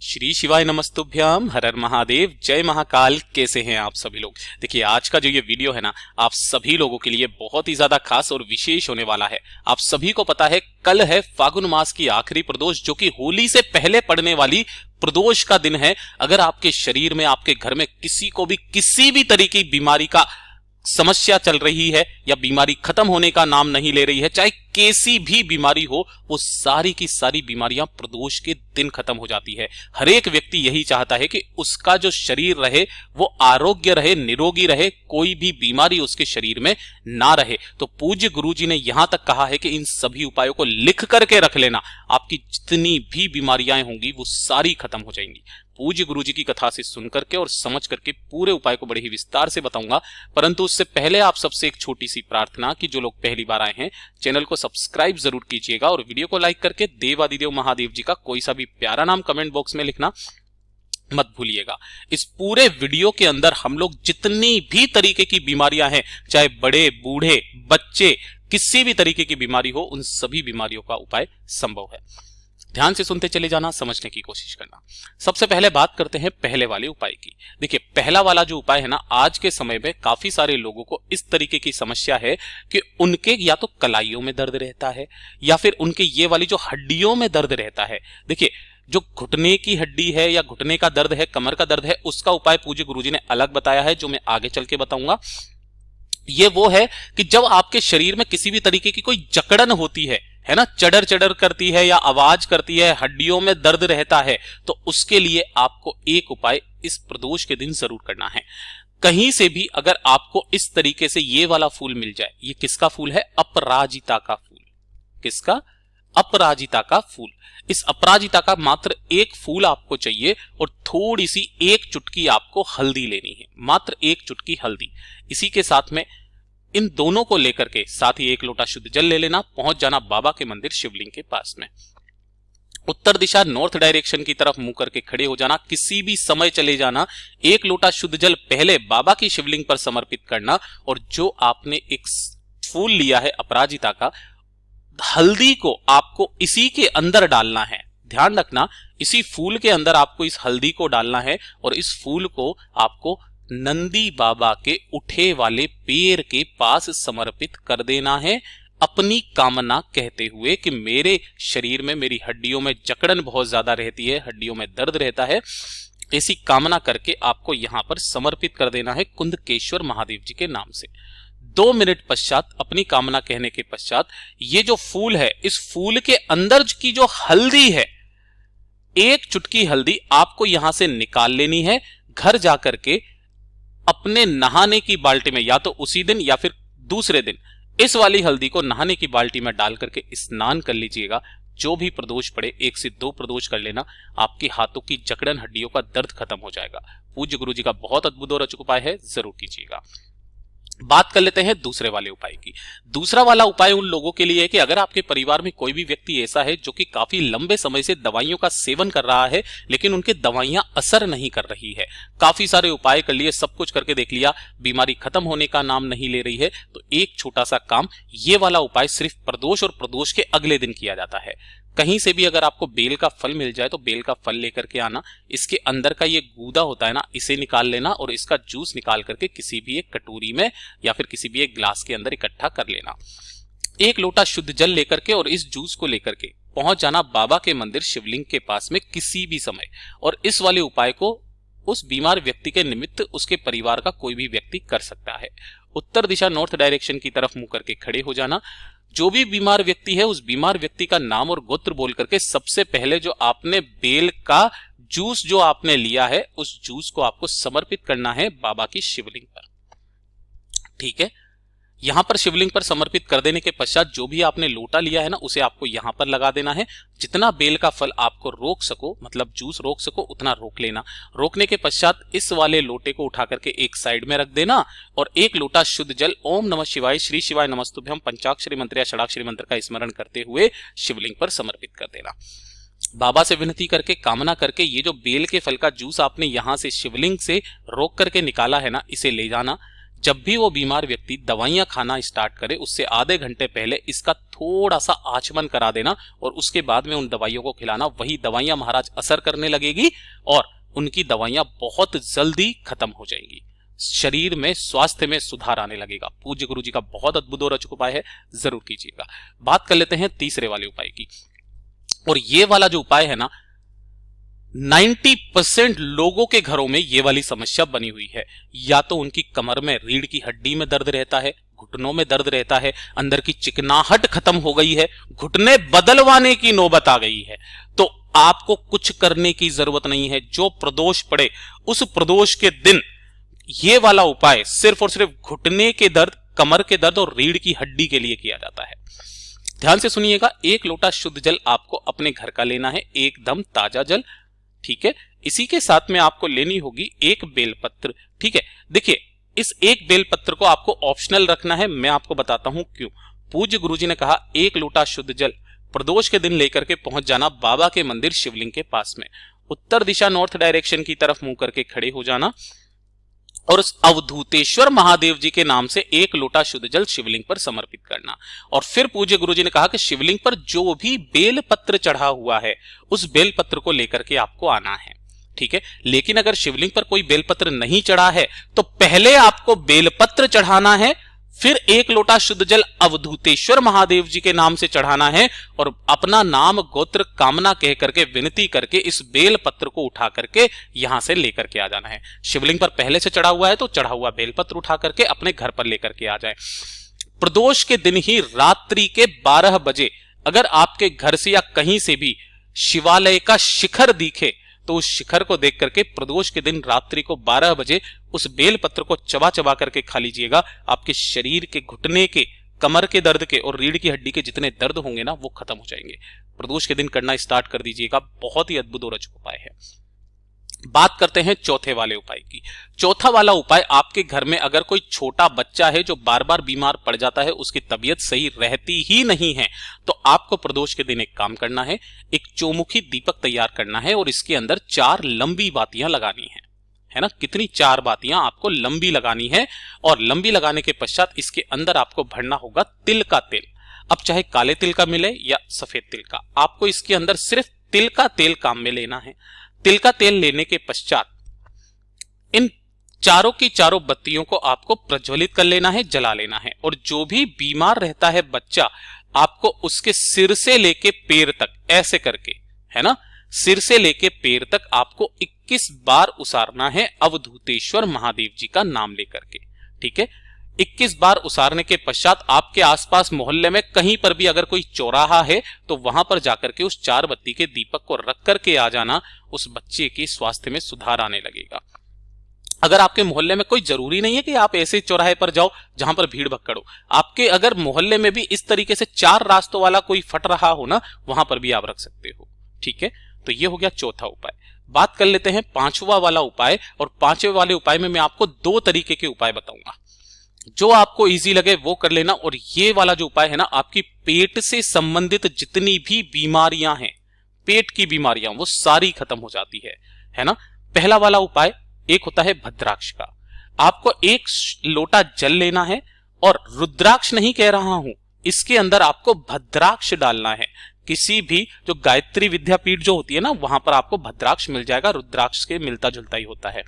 श्री शिवाय नमस्तुभ्याम, हर हर महादेव, जय महाकाल। कैसे हैं आप सभी लोग। देखिए, आज का जो ये वीडियो है ना, आप सभी लोगों के लिए बहुत ही ज्यादा खास और विशेष होने वाला है। आप सभी को पता है, कल है फागुन मास की आखिरी प्रदोष, जो कि होली से पहले पड़ने वाली प्रदोष का दिन है। अगर आपके शरीर में, आपके घर में किसी को भी किसी भी तरीके की बीमारी का समस्या चल रही है या बीमारी खत्म होने का नाम नहीं ले रही है, चाहे कैसी भी बीमारी हो, वो सारी की सारी बीमारियां प्रदोष के दिन खत्म हो जाती है। हर एक व्यक्ति यही चाहता है कि उसका जो शरीर रहे वो आरोग्य रहे, निरोगी रहे, कोई भी बीमारी उसके शरीर में ना रहे। तो पूज्य गुरुजी ने यहां तक कहा है कि इन सभी उपायों को लिख करके रख लेना, आपकी जितनी भी बीमारियां होंगी वो सारी खत्म हो जाएंगी। पूज्य गुरुजी की कथा से सुन करके और समझ करके पूरे उपाय को बड़े ही विस्तार से बताऊंगा, परंतु उससे पहले आप सबसे एक छोटी सी प्रार्थना कि जो लोग पहली बार आए हैं, चैनल को सब्सक्राइब जरूर कीजिएगा और वीडियो को लाइक करके देवादिदेव महादेव जी का कोई सा भी प्यारा नाम कमेंट बॉक्स में लिखना मत भूलिएगा। इस पूरे वीडियो के अंदर हम लोग जितनी भी तरीके की बीमारियां हैं, चाहे बड़े बूढ़े बच्चे, किसी भी तरीके की बीमारी हो, उन सभी बीमारियों का उपाय संभव है। ध्यान से सुनते चले जाना, समझने की कोशिश करना। सबसे पहले बात करते हैं पहले वाले उपाय की। देखिए, पहला वाला जो उपाय है ना, आज के समय में काफी सारे लोगों को इस तरीके की समस्या है कि उनके या तो कलाइयों में दर्द रहता है या फिर उनके ये वाली जो हड्डियों में दर्द रहता है। देखिए, जो घुटने की हड्डी है या घुटने का दर्द है, कमर का दर्द है, उसका उपाय पूज्य गुरुजी ने अलग बताया है, जो मैं आगे चल के बताऊंगा। ये वो है कि जब आपके शरीर में किसी भी तरीके की कोई जकड़न होती है ना, चढ़र चढ़र करती है या आवाज करती है, हड्डियों में दर्द रहता है, तो उसके लिए आपको एक उपाय इस प्रदोष के दिन जरूर करना है। कहीं से भी अगर आपको इस तरीके से ये वाला फूल मिल जाए, ये किसका फूल है? अपराजिता का फूल। किसका? अपराजिता का फूल। इस अपराजिता का मात्र एक फूल आपको चाहिए और थोड़ी सी एक चुटकी आपको हल्दी लेनी है, मात्र एक चुटकी हल्दी। इसी के साथ में इन दोनों को लेकर के साथ ही एक लोटा शुद्ध जल ले लेना, पहुंच जाना बाबा के मंदिर शिवलिंग के पास में। उत्तर दिशा नॉर्थ डायरेक्शन की तरफ मुंह करके खड़े हो जाना, किसी भी समय चले जाना। एक लोटा शुद्ध जल पहले बाबा की शिवलिंग पर समर्पित करना और जो आपने एक फूल लिया है अपराजिता का, हल्दी को आपको इसी के अंदर डालना है। ध्यान रखना, इसी फूल के अंदर आपको इस हल्दी को डालना है और इस फूल को आपको नंदी बाबा के उठे वाले पैर के पास समर्पित कर देना है, अपनी कामना कहते हुए कि मेरे शरीर में, मेरी हड्डियों में जकड़न बहुत ज्यादा रहती है, हड्डियों में दर्द रहता है। ऐसी कामना करके आपको यहां पर समर्पित कर देना है कुंदकेश्वर महादेव जी के नाम से। 2 मिनट पश्चात, अपनी कामना कहने के पश्चात, ये जो फूल है, इस फूल के अंदर की जो हल्दी है, एक चुटकी हल्दी आपको यहां से निकाल लेनी है। घर जाकर के अपने नहाने की बाल्टी में, या तो उसी दिन या फिर दूसरे दिन, इस वाली हल्दी को नहाने की बाल्टी में डाल करके स्नान कर लीजिएगा। जो भी प्रदोष पड़े, 1 से 2 प्रदोष कर लेना, आपकी हाथों की जकड़न, हड्डियों का दर्द खत्म हो जाएगा। पूज्य गुरुजी का बहुत अद्भुत और अचूक उपाय है, जरूर कीजिएगा। बात कर लेते हैं दूसरे वाले उपाय की। दूसरा वाला उपाय उन लोगों के लिए है कि अगर आपके परिवार में कोई भी व्यक्ति ऐसा है जो कि काफी लंबे समय से दवाइयों का सेवन कर रहा है, लेकिन उनके दवाइयां असर नहीं कर रही है, काफी सारे उपाय कर लिए, सब कुछ करके देख लिया, बीमारी खत्म होने का नाम नहीं ले रही है, तो एक छोटा सा काम, ये वाला उपाय सिर्फ प्रदोष और प्रदोष के अगले दिन किया जाता है। कहीं से भी अगर आपको बेल का फल मिल जाए तो बेल का फल लेकर के आना, इसके अंदर का ये गूदा होता है ना, इसे निकाल लेना और इसका जूस निकाल करके किसी भी एक कटोरी में या फिर किसी भी एक ग्लास के अंदर इकट्ठा कर लेना। एक लोटा शुद्ध जल लेकर के और इस जूस को लेकर के पहुंच जाना बाबा के मंदिर शिवलिंग के पास में किसी भी समय, और इस वाले उपाय को उस बीमार व्यक्ति के निमित्त उसके परिवार का कोई भी व्यक्ति कर सकता है। उत्तर दिशा नॉर्थ डायरेक्शन की तरफ मुंह करके खड़े हो जाना। जो भी बीमार व्यक्ति है, उस बीमार व्यक्ति का नाम और गोत्र बोल करके सबसे पहले जो आपने बेल का जूस जो आपने लिया है, उस जूस को आपको समर्पित करना है बाबा की शिवलिंग पर। ठीक है, यहां पर शिवलिंग पर समर्पित कर देने के पश्चात जो भी आपने लोटा लिया है ना, उसे आपको यहां पर लगा देना है। जितना बेल का फल आपको रोक सको, मतलब जूस रोक सको, उतना रोक लेना। रोकने के पश्चात इस वाले लोटे को उठा करके एक साइड में रख देना और एक लोटा शुद्ध जल ओम नमः शिवाय, श्री शिवाय नमस्तुभ्यम पंचाक्षरी मंत्र या षडाक्षरी मंत्र का स्मरण करते हुए शिवलिंग पर समर्पित कर देना। बाबा से विनती करके, कामना करके, ये जो बेल के फल का जूस आपने यहां से शिवलिंग से रोक करके निकाला है ना, इसे ले जाना। जब भी वो बीमार व्यक्ति दवाइयां खाना स्टार्ट करे उससे आधे घंटे पहले इसका थोड़ा सा आचमन करा देना और उसके बाद में उन दवाइयों को खिलाना। वही दवाइयां महाराज असर करने लगेगी और उनकी दवाइयां बहुत जल्दी खत्म हो जाएंगी, शरीर में स्वास्थ्य में सुधार आने लगेगा। पूज्य गुरु जी का बहुत अद्भुत और अचूक उपाय है, जरूर कीजिएगा। बात कर लेते हैं तीसरे वाले उपाय की। और ये वाला जो उपाय है ना, 90% लोगों के घरों में ये वाली समस्या बनी हुई है। या तो उनकी कमर में रीढ़ की हड्डी में दर्द रहता है, घुटनों में दर्द रहता है, अंदर की चिकनाहट खत्म हो गई है, घुटने बदलवाने की नौबत आ गई है। तो आपको कुछ करने की जरूरत नहीं है। जो प्रदोष पड़े उस प्रदोष के दिन ये वाला उपाय सिर्फ और सिर्फ घुटने के दर्द, कमर के दर्द और रीढ़ की हड्डी के लिए किया जाता है। ध्यान से सुनिएगा। 1 लोटा शुद्ध जल आपको अपने घर का लेना है, एकदम ताजा जल, ठीक है। इसी के साथ में आपको लेनी होगी 1 बेलपत्र, ठीक है। देखिए, इस 1 बेलपत्र को आपको ऑप्शनल रखना है, मैं आपको बताता हूं क्यों। पूज्य गुरुजी ने कहा 1 लोटा शुद्ध जल प्रदोष के दिन लेकर के पहुंच जाना बाबा के मंदिर शिवलिंग के पास में, उत्तर दिशा नॉर्थ डायरेक्शन की तरफ मुंह करके खड़े हो जाना और उस अवधूतेश्वर महादेव जी के नाम से 1 लोटा शुद्ध जल शिवलिंग पर समर्पित करना। और फिर पूज्य गुरुजी ने कहा कि शिवलिंग पर जो भी बेलपत्र चढ़ा हुआ है उस बेलपत्र को लेकर के आपको आना है, ठीक है। लेकिन अगर शिवलिंग पर कोई बेलपत्र नहीं चढ़ा है तो पहले आपको बेलपत्र चढ़ाना है, फिर 1 लोटा शुद्ध जल अवधूतेश्वर महादेव जी के नाम से चढ़ाना है और अपना नाम गोत्र कामना कह करके विनती करके इस बेल पत्र को उठा करके यहां से लेकर के आ जाना है। शिवलिंग पर पहले से चढ़ा हुआ है तो चढ़ा हुआ बेलपत्र उठा करके अपने घर पर लेकर के आ जाए। प्रदोष के दिन ही रात्रि के 12 बजे अगर आपके घर से या कहीं से भी शिवालय का शिखर दिखे तो उस शिखर को देख करके प्रदोष के दिन रात्रि को 12 बजे उस बेल पत्र को चबा चबा करके खा लीजिएगा। आपके शरीर के, घुटने के, कमर के दर्द के और रीढ़ की हड्डी के जितने दर्द होंगे ना वो खत्म हो जाएंगे। प्रदोष के दिन करना स्टार्ट कर दीजिएगा, बहुत ही अद्भुत और अचूक उपाय है। बात करते हैं चौथे वाले उपाय की। चौथा वाला उपाय, आपके घर में अगर कोई छोटा बच्चा है जो बार बार बीमार पड़ जाता है, उसकी तबीयत सही रहती ही नहीं है, तो आपको प्रदोष के दिन एक काम करना है, एक चौमुखी दीपक तैयार करना है और इसके अंदर 4 लंबी बातियां लगानी है ना। कितनी? 4 बातियां आपको लंबी लगानी है और लंबी लगाने के पश्चात इसके अंदर आपको भरना होगा तिल का तेल। अब चाहे काले तिल का मिले या सफेद तिल का, आपको इसके अंदर सिर्फ तिल का तेल काम में लेना है। तिल का तेल लेने के पश्चात इन चारों की चारों बत्तियों को आपको प्रज्वलित कर लेना है, जला लेना है। और जो भी बीमार रहता है बच्चा, आपको उसके सिर से लेके पैर तक ऐसे करके, है ना, सिर से लेके पैर तक आपको 21 बार उसारना है अवधूतेश्वर महादेव जी का नाम लेकर के, ठीक है। 21 बार उसारने के पश्चात आपके आसपास मोहल्ले में कहीं पर भी अगर कोई चौराहा है तो वहां पर जाकर के उस 4 बत्ती के दीपक को रख करके आ जाना। उस बच्चे के स्वास्थ्य में सुधार आने लगेगा। अगर आपके मोहल्ले में कोई, जरूरी नहीं है कि आप ऐसे चौराहे पर जाओ जहां पर भीड़ भक्कड़ हो, आपके अगर मोहल्ले में भी इस तरीके से 4 रास्तों वाला कोई फट रहा हो ना, वहां पर भी आप रख सकते हो, ठीक है। तो ये हो गया चौथा उपाय। बात कर लेते हैं 5वां वाला उपाय। और 5वें वाले उपाय में मैं आपको 2 तरीके के उपाय बताऊंगा, जो आपको इजी लगे वो कर लेना। और ये वाला जो उपाय है ना, आपकी पेट से संबंधित जितनी भी बीमारियां हैं, पेट की बीमारियां, वो सारी खत्म हो जाती है ना। पहला वाला उपाय एक होता है भद्राक्ष का। आपको 1 लोटा जल लेना है और रुद्राक्ष नहीं कह रहा हूं, इसके अंदर आपको भद्राक्ष डालना है। किसी भी जो गायत्री विद्यापीठ जो होती है ना, वहां पर आपको भद्राक्ष मिल जाएगा, रुद्राक्ष के मिलता जुलता ही होता है।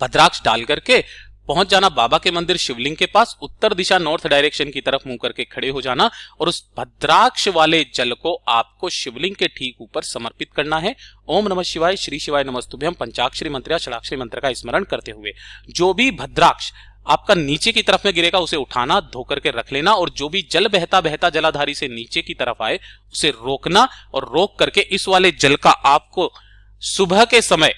भद्राक्ष डाल करके पहुंच जाना बाबा के मंदिर शिवलिंग के पास, उत्तर दिशा नॉर्थ डायरेक्शन की तरफ मुंह करके खड़े हो जाना और उस भद्राक्ष वाले जल को आपको शिवलिंग के ठीक ऊपर समर्पित करना है। ओम नमः शिवाय, श्री शिवाय नमस्तुभ्यं पंचाक्षरी मंत्र या षडाक्षरी मंत्र का स्मरण करते हुए जो भी भद्राक्ष आपका नीचे की तरफ में गिरेगा उसे उठाना, धो करके रख लेना। और जो भी जल बहता बहता जलाधारी से नीचे की तरफ आए उसे रोकना और रोक करके इस वाले जल का आपको सुबह के समय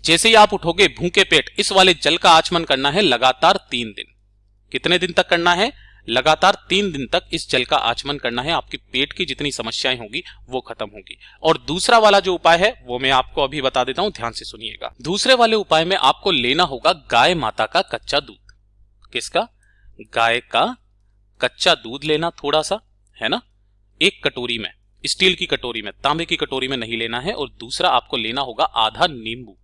जैसे ही आप उठोगे भूखे पेट इस वाले जल का आचमन करना है लगातार 3 दिन। कितने दिन तक करना है? लगातार 3 दिन तक इस जल का आचमन करना है। आपकी पेट की जितनी समस्याएं होंगी वो खत्म होगी। और दूसरा वाला जो उपाय है वो मैं आपको अभी बता देता हूं, ध्यान से सुनिएगा। दूसरे वाले उपाय में आपको लेना होगा गाय माता का कच्चा दूध। किसका? गाय का कच्चा दूध लेना थोड़ा सा, है ना, 1 कटोरी में, स्टील की कटोरी में, तांबे की कटोरी में नहीं लेना है। और दूसरा आपको लेना होगा आधा नींबू,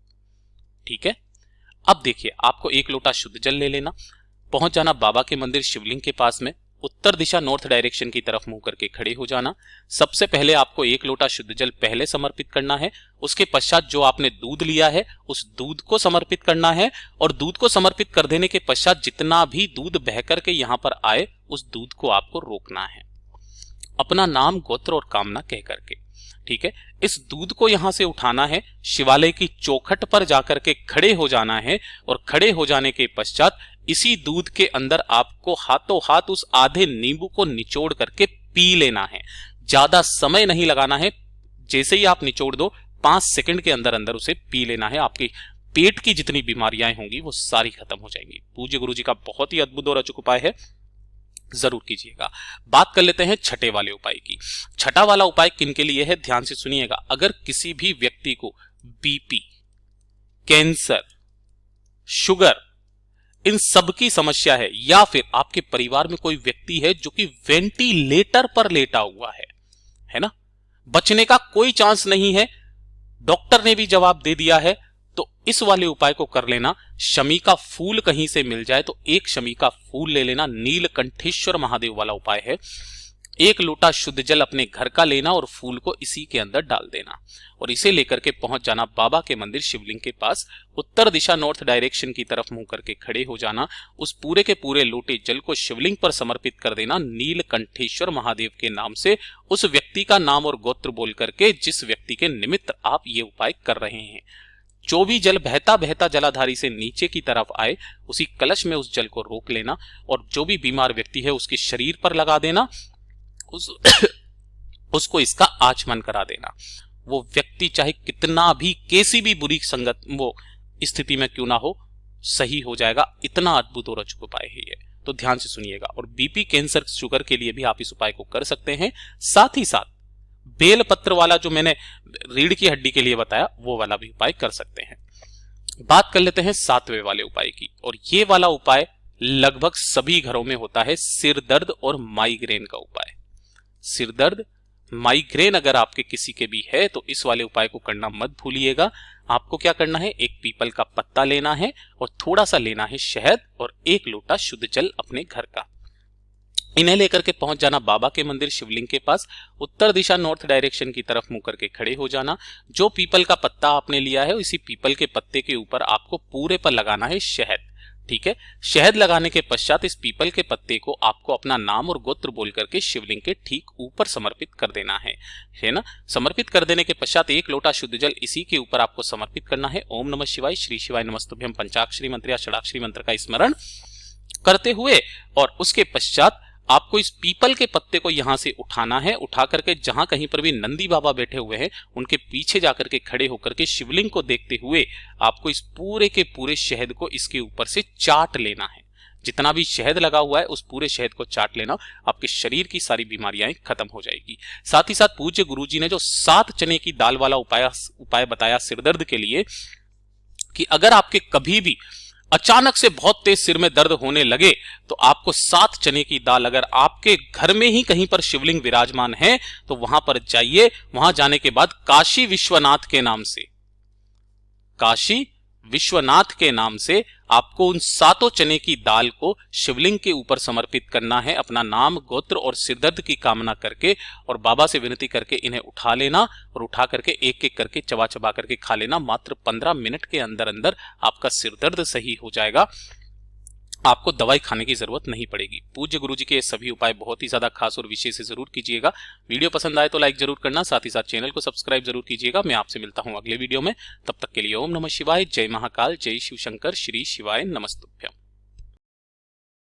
ठीक है। अब देखिए, आपको 1 लोटा शुद्ध जल ले लेना, पहुंच जाना बाबा के मंदिर शिवलिंग के पास में, उत्तर दिशा नॉर्थ डायरेक्शन की तरफ मुंह करके खड़े हो जाना। सबसे पहले आपको 1 लोटा शुद्ध जल पहले समर्पित करना है। उसके पश्चात जो आपने दूध लिया है उस दूध को समर्पित करना है, और दूध को समर्पित कर देने के पश्चात जितना भी दूध बह करके यहां पर आए उस दूध को आपको रोकना है, अपना नाम, गोत्र और कामना कह करके। ठीक है, इस दूध को यहां से उठाना है, शिवालय की चौखट पर जाकर के खड़े हो जाना है, और खड़े हो जाने के पश्चात इसी दूध के अंदर आपको हाथों हाथ उस आधे नींबू को निचोड़ करके पी लेना है। ज्यादा समय नहीं लगाना है, जैसे ही आप निचोड़ दो 5 सेकंड के अंदर अंदर उसे पी लेना है। आपकी पेट की जितनी बीमारियां होंगी वो सारी खत्म हो जाएंगी। पूज्य गुरु जी का बहुत ही अद्भुत और अचूक उपाय है, जरूर कीजिएगा। बात कर लेते हैं छठे वाले उपाय की। छठा वाला उपाय किनके लिए है, ध्यान से सुनिएगा। अगर किसी भी व्यक्ति को बीपी, कैंसर, शुगर, इन सब की समस्या है, या फिर आपके परिवार में कोई व्यक्ति है जो कि वेंटिलेटर पर लेटा हुआ है ना, बचने का कोई चांस नहीं है, डॉक्टर ने भी जवाब दे दिया है, तो इस वाले उपाय को कर लेना। शमी का फूल कहीं से मिल जाए तो 1 शमी का फूल ले लेना। नीलकंठेश्वर महादेव वाला उपाय है। 1 लोटा शुद्ध जल अपने घर का लेना और फूल को इसी के अंदर डाल देना, और इसे लेकर के पहुंच जाना बाबा के मंदिर शिवलिंग के पास। उत्तर दिशा नॉर्थ डायरेक्शन की तरफ मुंह करके खड़े हो जाना। उस पूरे के पूरे लोटे जल को शिवलिंग पर समर्पित कर देना, नीलकंठेश्वर महादेव के नाम से। उस व्यक्ति का नाम और गोत्र बोल करके, जिस व्यक्ति के निमित्त आप ये उपाय कर रहे हैं। जो भी जल बहता बहता जलाधारी से नीचे की तरफ आए उसी कलश में उस जल को रोक लेना, और जो भी बीमार व्यक्ति है उसके शरीर पर लगा देना, उसको इसका आचमन करा देना। वो व्यक्ति चाहे कितना भी, कैसी भी बुरी संगत वो स्थिति में क्यों ना हो, सही हो जाएगा। इतना अद्भुत और अचूक उपाय है ये, तो ध्यान से सुनिएगा। और बीपी, कैंसर, शुगर के लिए भी आप इस उपाय को कर सकते हैं। साथ ही साथ बेल पत्र वाला जो मैंने रीढ़ की हड्डी के लिए बताया वो वाला भी उपाय कर सकते हैं। बात कर लेते हैं 7वें वाले उपाय की, और ये वाला उपाय लगभग सभी घरों में होता है, सिर दर्द और माइग्रेन का उपाय। सिर दर्द, माइग्रेन अगर आपके किसी के भी है तो इस वाले उपाय को करना मत भूलिएगा। आपको क्या करना है, 1 पीपल का पत्ता लेना है और थोड़ा सा लेना है शहद, और 1 लोटा शुद्ध जल अपने घर का। इन्हें लेकर के पहुंच जाना बाबा के मंदिर शिवलिंग के पास। उत्तर दिशा नॉर्थ डायरेक्शन की तरफ मुंह करके खड़े हो जाना। जो पीपल का पत्ता आपने लिया है इसी पीपल के पत्ते के ऊपर आपको पूरे पर लगाना है शहद। ठीक है, शहद लगाने के पश्चात इस पीपल के पत्ते को आपको अपना नाम और गोत्र बोल करके शिवलिंग के ठीक ऊपर समर्पित कर देना है ना। समर्पित कर देने के पश्चात 1 लोटा शुद्ध जल इसी के ऊपर आपको समर्पित करना है। ओम नमः शिवाय, श्री शिवाय नमस्तुभ्यं पंचाक्षरी मंत्र या षडाक्षरी मंत्र का स्मरण करते हुए, और उसके पश्चात आपको इस पीपल के पत्ते को यहां से उठाना है। उठा करके जहां कहीं पर भी नंदी बाबा बैठे हुए हैं उनके पीछे जाकर के खड़े होकर के शिवलिंग को देखते हुए आपको इस पूरे के पूरे शहद को इसके ऊपर से चाट लेना है। जितना भी शहद लगा हुआ है उस पूरे शहद को चाट लेना, आपके शरीर की सारी बीमारियां खत्म हो जाएगी। साथ ही साथ पूज्य गुरुजी ने जो 7 चने की दाल वाला उपाय बताया सिरदर्द के लिए, कि अगर आपके कभी भी अचानक से बहुत तेज सिर में दर्द होने लगे तो आपको 7 चने की दाल, अगर आपके घर में ही कहीं पर शिवलिंग विराजमान है तो वहां पर जाइए। वहां जाने के बाद काशी विश्वनाथ के नाम से, काशी विश्वनाथ के नाम से आपको उन 7 चने की दाल को शिवलिंग के ऊपर समर्पित करना है, अपना नाम, गोत्र और सिरदर्द की कामना करके, और बाबा से विनती करके इन्हें उठा लेना, और उठा करके एक एक करके चबा चबा करके खा लेना। मात्र 15 मिनट के अंदर अंदर आपका सिरदर्द सही हो जाएगा, आपको दवाई खाने की जरूरत नहीं पड़ेगी। पूज्य गुरुजी के सभी उपाय बहुत ही ज्यादा खास और विशेष से जरूर कीजिएगा। वीडियो पसंद आए तो लाइक जरूर करना, साथ ही साथ चैनल को सब्सक्राइब जरूर कीजिएगा। मैं आपसे मिलता हूं अगले वीडियो में, तब तक के लिए ओम नमः शिवाय, जय महाकाल, जय शिव शंकर, श्री शिवाय नमस्तुभ्यं।